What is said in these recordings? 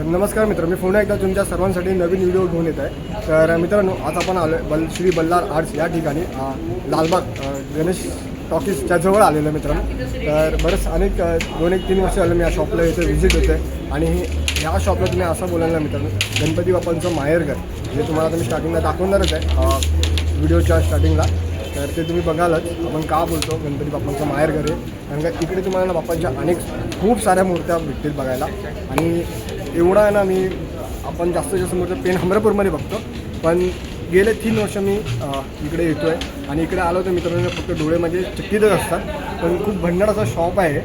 नमस्कार मित्र, मी पुन्हा एकदा तुमच्या सर्वांसाठी नवीन व्हिडिओ घेऊन येत आहे. तर मित्रांनो, आज आपण आलो श्री बल्लाळ आर्ट्स या ठिकाणी लालबाग गणेश टॉकीजच्या जवळ आलेलं मित्रांनो. तर बरंच अनेक 2-3 वर्ष झालं मी या शॉपला इथे व्हिजिट होते आणि ह्या शॉपला तुम्ही असं बोलाल ना मित्रांनो, गणपती बाप्पांचं माहेरघर जे तुम्हाला तुम्ही स्टार्टिंगला दाखवणारच आहे व्हिडिओच्या स्टार्टिंगला. तर ते तुम्ही बघालच आपण का बोलतो गणपती बाप्पांचं माहेरघर आहे, कारण का इकडे तुम्हाला ना बाप्पांच्या खूप साऱ्या मूर्त्या भेटतील बघायला. आणि एवढा आहे ना, आपण जास्तीत जास्त मूर्त्या पेन हमरापूरमध्ये बघतो, पण गेले 3 वर्ष मी इकडे येतो आहे आणि इकडे आलो तर मित्रांनो फक्त डोळेमध्ये चक्कीतच असतात. पण खूप भन्नाट असा शॉप आहे,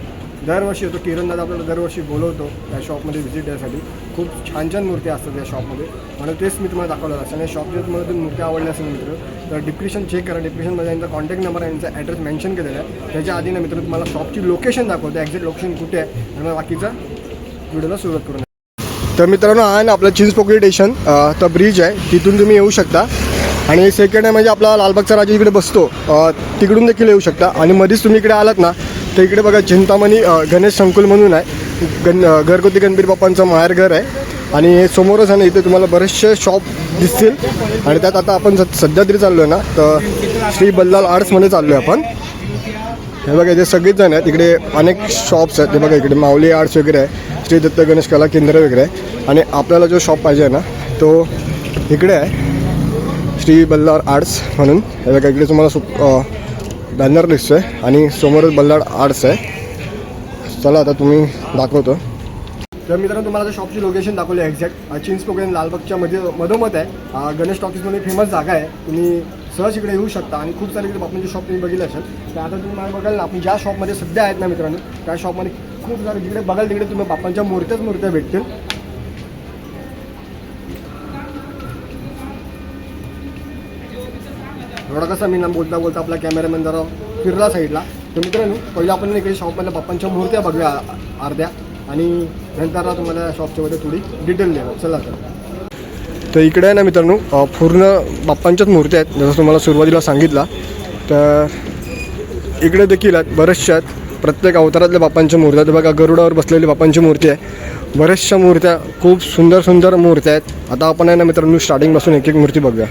दरवर्षी येतो. किरणदादा आपल्याला दरवर्षी बोलवतो त्या शॉपमध्ये व्हिजिट द्यायसाठी. खूप छान छान मूर्ती असतात या शॉपमध्ये, म्हणून तेच मी तुम्हाला दाखवलं असतं. आणि शॉप जर तुम्हाला मूर्ती आवडल्या असेल मित्र तर डिस्क्रिप्शन चेक करा. डिस्क्रिप्शनमध्ये यांचा कॉन्टॅक्ट नंबर आणि यांचा ॲड्रेस मेन्शन केलेला आहे. त्याच्या आधी ना मित्र तुम्हाला शॉपची लोकेशन दाखवतो, एक्झॅक्ट लोकेशन कुठे आहे, आणि मग बाकीचा व्हिडिओला सुरुवात करून. तर मित्रांनो, हा ना आपलं चिंचपोकळी स्टेशन तर ब्रिज आहे, तिथून तुम्ही येऊ शकता. आणि सेकंड आहे म्हणजे आपला लालबागचा राजा इकडे बसतो, तिकडून देखील येऊ शकता. आणि मध्येच तुम्ही इकडे आलात ना तर इकडे बघा चिंतामणी गणेश संकुल म्हणून आहे. घरगुती गणपती बाप्पांचं माहेरघर आहे. आणि समोरच आहे ना इथे तुम्हाला बरेचसे शॉप दिसतील. आणि त्यात आता आपण सध्या तरी चाललो आहे ना तर श्री बल्लाळ आर्ट्समध्ये चाललो आहे आपण. हे बघा इथे सगळेच जण आहेत. इकडे अनेक शॉप्स आहेत. हे बघा इकडे माऊली आर्ट्स वगैरे आहे, श्री दत्त गणेश कला केंद्र वगैरे आहे. आणि आपल्याला जो शॉप पाहिजे आहे ना तो इकडे आहे, श्री बल्लाळ आर्ट्स म्हणून. हे बघा इकडे तुम्हाला बॅनर दिसतो आहे आणि समोरच बल्लाळ आर्ट्स आहे. चला आता तुम्ही दाखवतो. तर मित्रांनो, तुम्हाला आता शॉपची लोकेशन दाखवली आहे एक्झॅक्ट चिंचपोकळी आणि लालबागच्या मधोमध आहे. गणेश टॉकीजमध्ये फेमस जागा आहे, तुम्ही सहज इकडे येऊ शकता. आणि खूप सारे इकडे बाप्पांचे शॉप तुम्ही बघितले असेल. तर आता तुम्ही मला बघाल ना, आपण ज्या शॉपमध्ये सध्या आहेत ना मित्रांनो, त्या शॉपमध्ये खूप सारे जिकडे बघाल तिकडे तुम्ही बाप्पांच्या मूर्त्या भेटतील. एवढा कसा मी ना बोलता बोलता आपला कॅमेरामॅन जरा फिरला साईडला. तर मित्रांनो, पहिलं आपण इकडे शॉपमधल्या बाप्पांच्या मूर्त्या बघूया अर्ध्या, आणि नंतर तुम्हाला शॉपच्यामध्ये थोडी डिटेल द्या. चला तर इकडे आहे ना मित्रांनो पूर्ण बाप्पांच्याच मूर्त्या आहेत, जसं तुम्हाला सुरुवातीला सांगितलं. तर इकडे देखील आहेत बऱ्याचशा आहेत, प्रत्येक अवतारातल्या बाप्पांच्या मूर्त्या. तर बघा गरुडावर बसलेली बाप्पांची मूर्ती आहे, बऱ्याचशा मूर्त्या, खूप सुंदर सुंदर मूर्त्या आहेत. आता आपण आहे ना मित्रांनो स्टार्टिंगपासून एक मूर्ती बघूया.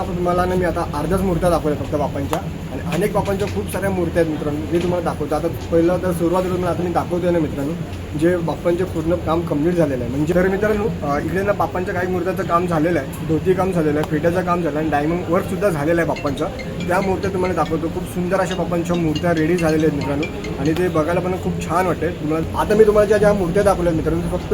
तुम्हाला ना मी आता अर्ध्याच मूर्त्या दाखवल्या फक्त बाप्पांच्या, आणि अनेक बाप्पांच्या खूप साऱ्या मूर्त्या आहेत मित्रांनो, जे तुम्हाला दाखवतो. आता पहिलं तर सुरुवातीला आता मी दाखवतोय ना मित्रांनो, जे बाप्पांचे पूर्ण काम कंप्लीट झालेलं आहे. म्हणजे तर मित्रांनो इकडे ना बाप्पांच्या काही मूर्त्याचं काम झालेलं आहे, धोती काम झालेलं आहे, फेट्याचं काम झालं आणि डायमंड वर्क सुद्धा झालेलं आहे बाप्पांचं. त्या मूर्त्या तुम्हाला दाखवतो. खूप सुंदर अशा बाप्पांच्या मूर्त्या रेडी झालेल्या आहेत मित्रांनो, आणि ते बघायला पण खूप छान वाटते तुम्हाला. आता मी तुम्हाला ज्या मूर्त्या दाखवल्या मित्रांनो, फक्त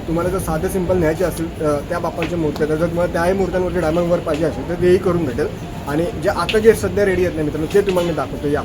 तुम्हाला जर साधे सिंपल न्यायचे असेल त्या बाप्पांच्या मूर्त्या, जर तुम्हाला त्याही मूर्त्यांवरती डायमंड वर्क पाहिजे असेल तर तेही करून भेटेल. आणि जे आता जे सध्या रेडी आहेत ना मित्रांनो, ते तुम्हाला मी दाखवतो. या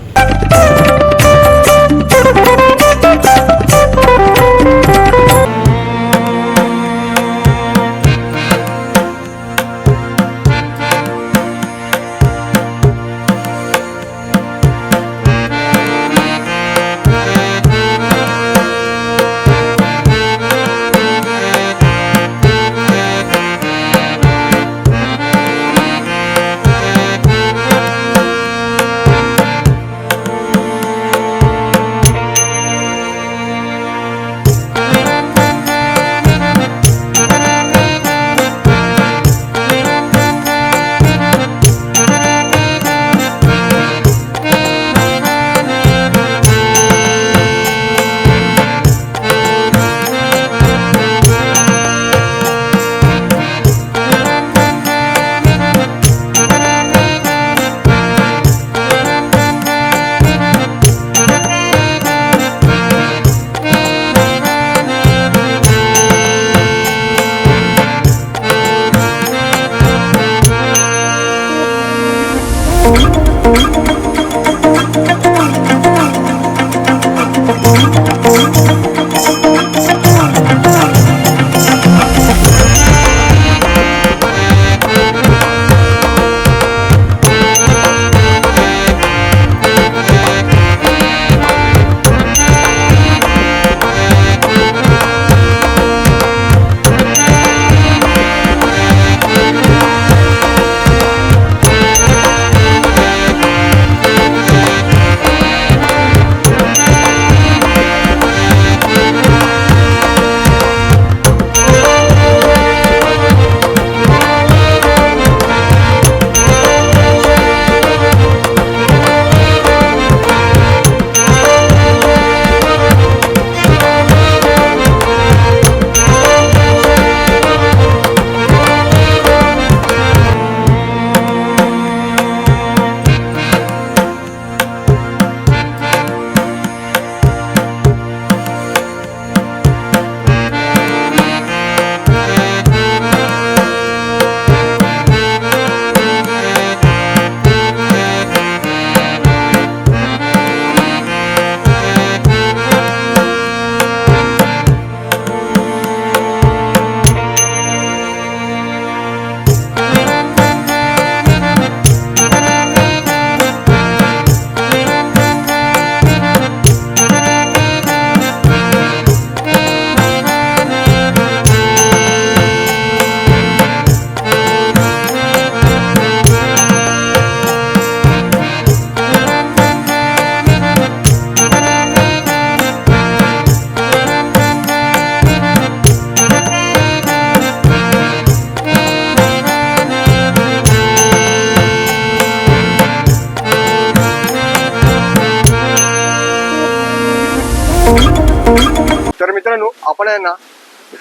तर मित्रांनो आपण आहे ना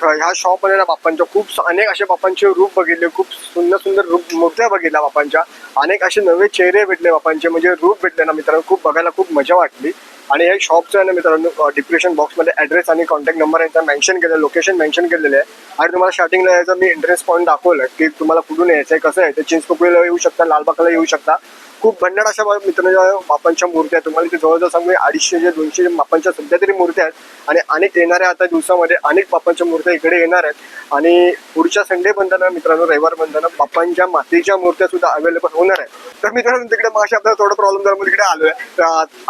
ह्या शॉपमध्ये ना बाप्पांच्या खूप अनेक असे बाप्पांचे रूप बघितले, खूप सुंदर सुंदर रूप मूर्त्या बघितल्या बाप्पांच्या, अनेक असे नवे चेहरे भेटले बाप्पांचे, म्हणजे रूप भेटले ना मित्रांनो, खूप बघायला खूप मजा वाटली. आणि हे शॉपचं आहे ना मित्रांनो डिस्क्रिप्शन बॉक्समध्ये ॲड्रेस आणि कॉन्टॅक्ट नंबर यांचा मेन्शन केलं, लोकेशन मेन्शन केलेलं आहे. आणि तुम्हाला स्टार्टिंगला यायचं मी एंट्रन्स पॉईंट दाखवलं की तुम्हाला कुठून यायचं आहे, कसं आहे. चिंचपोकळीला येऊ शकता, लालबागला येऊ शकता. खूप भन्नाट अशा मित्रांनो बाप्पांच्या मूर्त्या तुम्हाला इथे जवळजवळ सांगू 250-200 बाप्पांच्या सध्या तरी मूर्त्या आहेत. आणि अनेक येणाऱ्या आता दिवसामध्ये अनेक बाप्पांच्या मूर्त्या इकडे येणार आहेत. आणि पुढच्या संडे बंधना मित्रांनो, रविवार बंधना बाप्पांच्या मातीच्या मूर्त्या सुद्धा अवेलेबल होणार आहेत. तर मित्रांनो तिकडे माशी आपल्याला थोडा प्रॉब्लेम झाला तिकडे आलोय.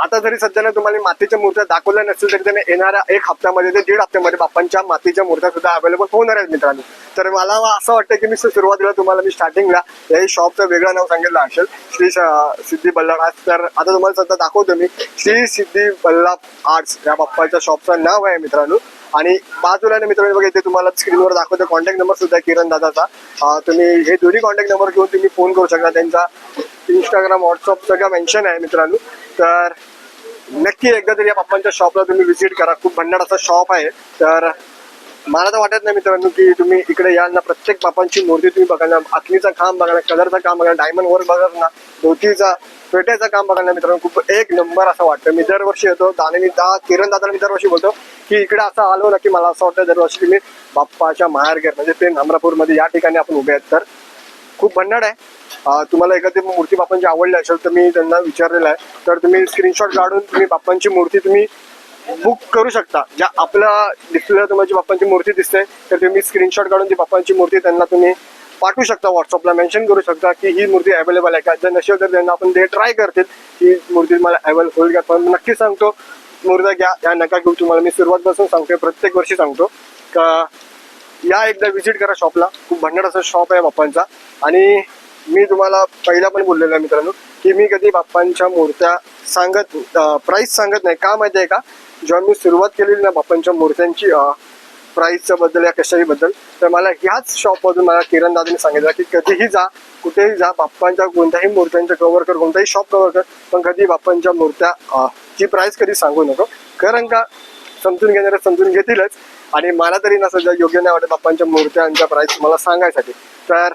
आता जरी सध्याने तुम्हाला मातीच्या मूर्त्या दाखवल्या नसेल तरी त्याने येणाऱ्या 1 हप्त्यामध्ये ते 1.5 हप्त्यामध्ये बाप्पांच्या मातीच्या मूर्त्या सुद्धा अवेलेबल होणार आहेत मित्रांनो. तर मला असं वाटतं की मी सुरुवातीला तुम्हाला मी स्टार्टिंगला या शॉपचं वेगळं नाव सांगितलं असेल, श्री सिद्धी बल्लाळ आर्ट्स. तर आता तुम्हाला सध्या दाखवतो मी श्री सिद्धी बल्लाळ आर्ट्स या बाप्पाच्या शॉपचं नाव आहे मित्रांनो. आणि बाजूला मित्रांनो बघा इथे तुम्हाला स्क्रीनवर दाखवतो कॉन्टॅक्ट नंबर सुद्धा किरण दादाचा. तुम्ही हे दोन्ही कॉन्टॅक्ट नंबर घेऊन तुम्ही फोन करू शकता. त्यांचा इंस्टाग्राम व्हॉट्सअप सगळं मेन्शन आहे मित्रांनो. तर नक्की एकदा तरी या बाप्पांच्या शॉपला तुम्ही व्हिजिट करा. खूप भन्नाट असा शॉप आहे. तर मला तर वाटत नाही मित्रांनो की तुम्ही इकडे याल ना प्रत्येक बाप्पांची मूर्ती तुम्ही बघा ना, आखणीचं काम बघा ना, कलरचं काम बघा, डायमंड वर्क बघा ना, धोतीचा पेट्याचं काम बघा ना मित्रांनो, खूप एक नंबर असं वाटतं. मी दरवर्षी येतो किरण दादाला मी दरवर्षी बोलतो की इकडे असं आलो ना की मला असं वाटतं दरवर्षी तुम्ही बाप्पाच्या माहेरघर म्हणजे ते अमरापूरमध्ये या ठिकाणी आपण उभे आहेत. तर खूप भन्नाट आहे. तुम्हाला एखादी मूर्ती बाप्पांची आवडली असेल तर मी त्यांना विचारलेलं आहे. तर तुम्ही स्क्रीनशॉट काढून तुम्ही बाप्पांची मूर्ती तुम्ही बुक करू शकता. ज्या आपल्या डिस्प्लेला तुम्हाला बाप्पांची मूर्ती दिसते तर तुम्ही स्क्रीनशॉट काढून ती बाप्पांची मूर्ती त्यांना तुम्ही पाठवू शकता. व्हॉट्सअपला मेन्शन करू शकता की ही मूर्ती अवेलेबल आहे का. जर नसेल तर त्यांना आपण ते ट्राय करतील ही मूर्ती मला अवेलेबल होईल का. पण नक्की सांगतो मूर्ती घ्या या नका घेऊ. तुम्हाला मी सुरुवातपासून सांगतोय, प्रत्येक वर्षी सांगतो का या एकदा व्हिजिट करा शॉपला. खूप भन्नाट असा शॉप आहे बाप्पांचा. आणि मी तुम्हाला पहिला पण बोललेलं आहे मित्रांनो की मी कधी बाप्पांच्या मूर्त्या प्राईस सांगत नाही. का माहिती आहे का, जेव्हा मी सुरुवात केलेली ना बाप्पांच्या मूर्त्यांची प्राईसच्या बद्दल या कशाही बद्दल, तर मला ह्याच शॉपमधून मला किरण दादांनी सांगितलं की कधीही जा कुठेही जा बाप्पांच्या कोणत्याही मूर्त्यांचं कव्हर कर, कोणताही शॉप कव्हर कर, पण कधी बाप्पांच्या मूर्त्या ची प्राईस कधी सांगू नको. कारण का समजून घेणारे समजून घेतीलच. आणि मला तरी ना सध्या योग्य नाही वाटत बाप्पांच्या मूर्त्यांच्या प्राईस मला सांगायसाठी. तर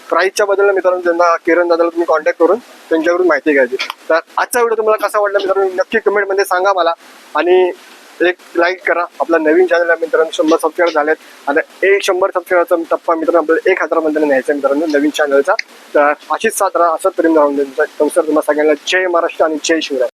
प्राईसच्या बद्दल मित्रांनो त्यांना किरण दादाला तुम्ही कॉन्टॅक्ट करून त्यांच्याकडून माहिती घ्यायची. तर आजचा व्हिडिओ तुम्हाला कसा वाटला मित्रांनो नक्की कमेंटमध्ये सांगा मला. आणि एक लाईक करा. आपला नवीन चॅनल आहे मित्रांनो, 100 सबस्क्राईबर झालेत. आता 100 सबस्क्राईबरचा टप्पा मित्रांनो आपल्याला 1000 मध्ये न्यायचा मित्रांनो नवीन चॅनलचा. तर अशीच साथ राहा, असंच प्रेम राहून द्यायचं. तुम्हाला सगळ्यांना जय महाराष्ट्र आणि जय शिवराय.